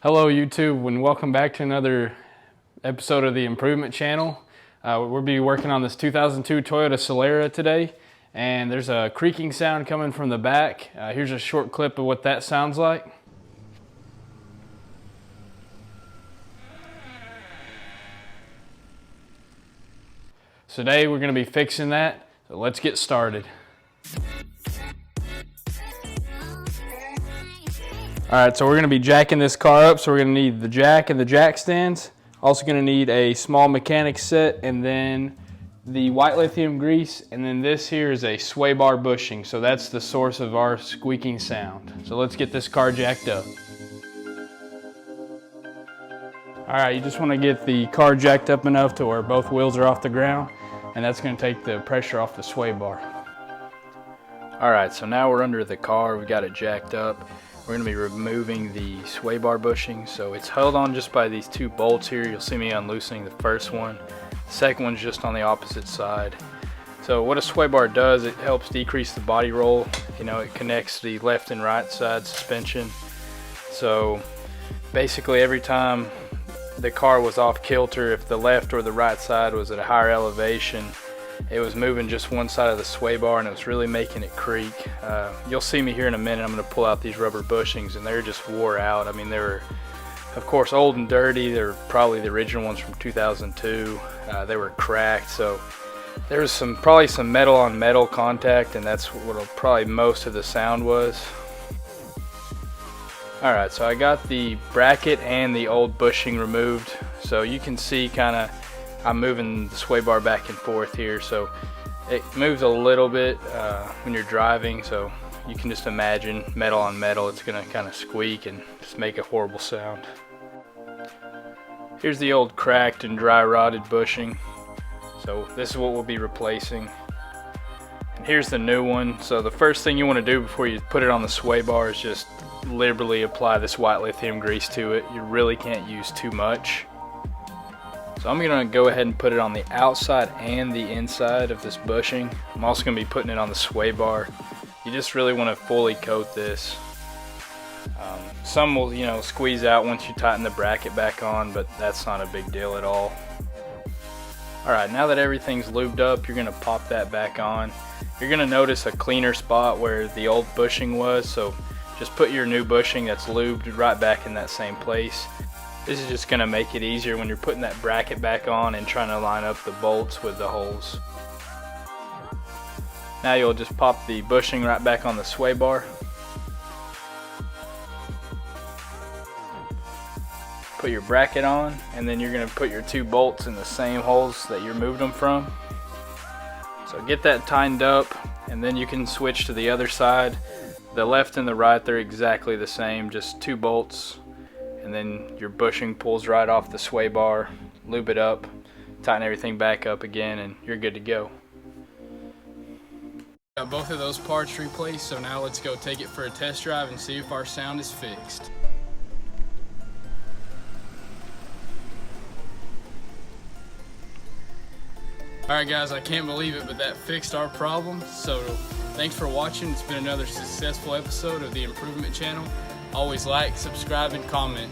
Hello YouTube, and welcome back to another episode of the Improvement Channel. We'll be working on this 2002 Toyota Solara today, and there's a creaking sound coming from the back. Here's a short clip of what that sounds like. So today we're going to be fixing that, so let's get started. Alright, so we're going to be jacking this car up, so we're going to need the jack and the jack stands. Also going to need a small mechanic set, and then the white lithium grease, and then this here is a sway bar bushing, so that's the source of our squeaking sound. So let's get this car jacked up. Alright, you just want to get the car jacked up enough to where both wheels are off the ground, and that's going to take the pressure off the sway bar. Alright, so now we're under the car, we got it jacked up. We're going to be removing the sway bar bushing, so it's held on just by these two bolts here. You'll see me unloosening the first one. The second one's just on the opposite side. So what a sway bar does, it helps decrease the body roll. You know, it connects the left and right side suspension. So basically every time the car was off kilter, if the left or the right side was at a higher elevation, it was moving just one side of the sway bar, and it was really making it creak. You'll see me here in a minute. I'm going to pull out these rubber bushings, and they're just wore out. I mean, they were, of course, old and dirty. They're probably the original ones from 2002. They were cracked, so there was probably some metal on metal contact, and that's what probably most of the sound was. Alright, so I got the bracket and the old bushing removed, so you can see kind of I'm moving the sway bar back and forth here, so it moves a little bit when you're driving, so you can just imagine metal on metal, it's going to kind of squeak and just make a horrible sound. Here's the old cracked and dry rotted bushing, so this is what we'll be replacing. And here's the new one. So the first thing you want to do before you put it on the sway bar is just liberally apply this white lithium grease to it. You really can't use too much. So I'm going to go ahead and put it on the outside and the inside of this bushing. I'm also going to be putting it on the sway bar. You just really want to fully coat this. Some will, you know, squeeze out once you tighten the bracket back on, but that's not a big deal at all. Alright, now that everything's lubed up, you're going to pop that back on. You're going to notice a cleaner spot where the old bushing was, so just put your new bushing that's lubed right back in that same place. This is just going to make it easier when you're putting that bracket back on and trying to line up the bolts with the holes. Now you'll just pop the bushing right back on the sway bar. Put your bracket on, and then you're going to put your two bolts in the same holes that you removed them from. So get that tightened up, and then you can switch to the other side. The left and the right, they're exactly the same, just two bolts. And then your bushing pulls right off the sway bar, lube it up, tighten everything back up again, and you're good to go. Got both of those parts replaced, so now let's go take it for a test drive and see if our sound is fixed. Alright guys, I can't believe it, but that fixed our problem. So thanks for watching. It's been another successful episode of the Improvement Channel. Always like, subscribe, and comment.